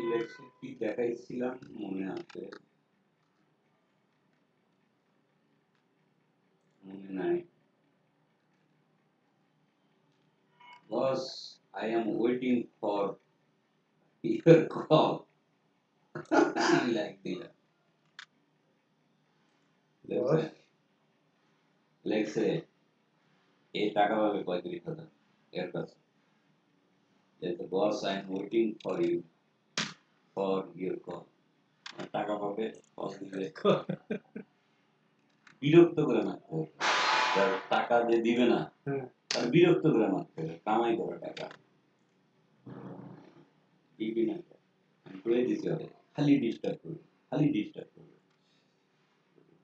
Selection কি দেখাইছিলাম মনে আছে, মনে নাই। Boss, I am waiting for your call. আমি লাইক দিলাম। লেখছে এই টাকা পাবে 35,000 এর কাছে। Boss, I am waiting for your call. টাকা পাবে call দিলে বিরক্ত করে মারতে হবে। টাকা যে দিবে না তার বিরক্ত করে মারতে হবে, কামাই করে টাকা দিবি না। করে দিতে হবে, খালি ডিস্টার্ব করবে,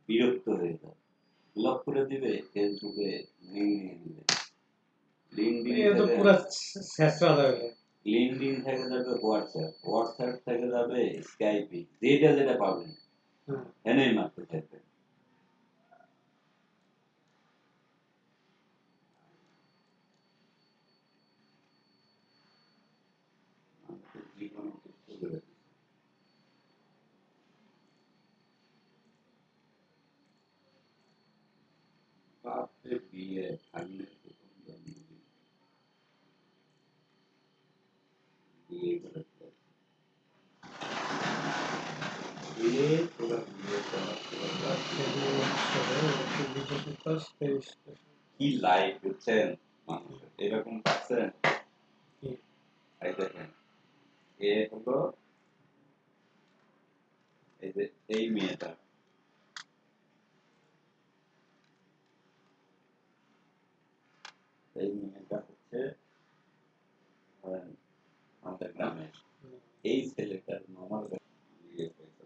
বিরক্ত হয়ে যাবে। ব্লক করে দিবে, ফেসবুকে লিঙ্ক নিয়ে দিবে, লিঙ্কডিন থেকে যাবে হোয়াটসঅ্যাপ থেকে যাবে স্কাইপে, যেটা পাবেন এনেই মারতে থাকবে। বাপরে বিয়ে ভাগ্নে প্রথম জন্মদিন বিয়ে করেছে, কি লাইফ বুঝছেন মানুষের, এরকম পাচ্ছেন। এই দেখেন এ হলো এই যে এই মেয়েটা, এই মেয়েটা হচ্ছে আমাদের গ্রামের, এই ছেলেটার মামার বিয়ে হয়েছে।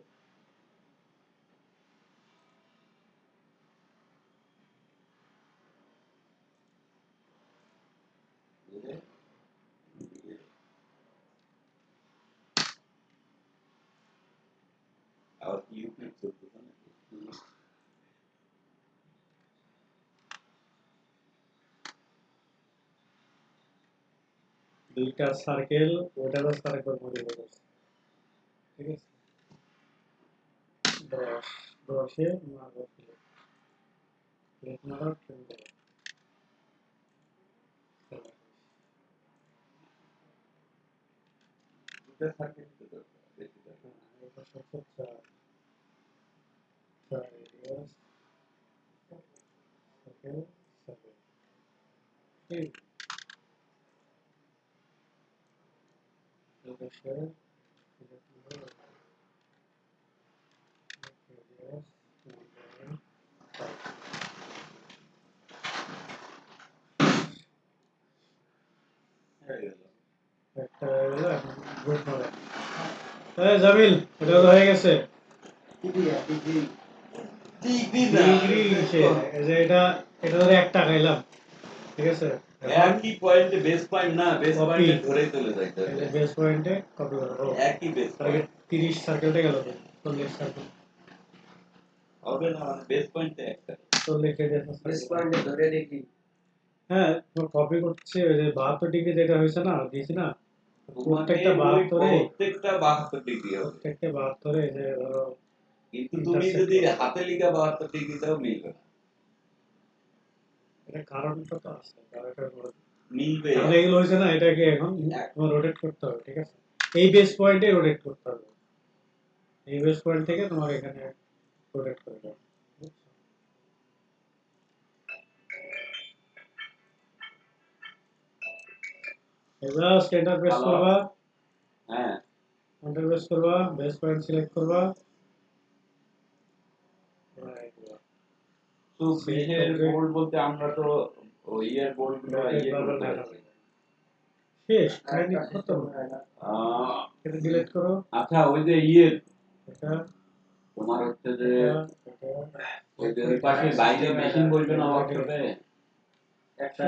আর ইউটিউব চলতেছে নাকি? দুইটা সার্কেল, ওটারও সার্কেল মনে করেছে, ঠিক আছে। 10 মারবো প্লেট মারা কেন্দ্র দুটো সার্কিট তো দরকার, বেশি দরকার না। এটা সবচেয়ে 4 রেডিয়াস সার্কেল 7, ঠিক এটা শেয়ার প্লেট মারা রেডিয়াস 1.5 একটা হয়ে গেল। এখন গ্রুপ মারা, হ্যাঁ জামিল, এটা তো হয়ে গেছে। এটা ধরে 1 টাকা এলাম, ঠিক আছে। একই পয়েন্টে বেস পয়েন্ট না, বেস পয়েন্টে ধরে চলে যাইতে হবে, বেস পয়েন্টে কপি করব, একই বেস পয়েন্ট 30 সার্কেলটা গেল, 40 সার্কেল হবে না, মানে বেস পয়েন্টে একটা 40 রেডিয়াস বেস পয়েন্টে ধরে দেখি। হ্যাঁ কপি করছি, ওই যে 72 ডিগ্রি যেটা হয়েছে না দিয়েছি না, প্রত্যেকটা 72 ডিগ্রি হবে, প্রত্যেকটা 72 এই যে ধরো। কিন্তু তুমি যদি হাতে লিখা 72 ডিগ্রি দাও মিলবে না, এটা কারণটা তো আছে, কারণটা মিলবে। তাহলে এগুলো হয়েছে না, এটাকে এখন তোমার রোটেট করতে হবে, ঠিক আছে। এই বেস পয়েন্টে রোটেট করতে হবে, এই বেস পয়েন্ট থেকে তোমার এখানে রোটেট করে দাও। এবার স্টেটার প্রেস করবা, হ্যাঁ এন্টার প্রেস করবা, বেস পয়েন্ট সিলেক্ট করবা, তো বিশের বোল্ড বলতে আমরা তো ওই ইয়ার বোল্ড গুলো ইয়ে করতে পারি। শেষ কাহিনী খতম। এটা ডিলিট করো। আচ্ছা ওই যে ইয়ে এটা তোমার হচ্ছে যে ওই যে ওই পাশে বাইরে মেশিন বলবে না ওয়ার্কশপে, একটা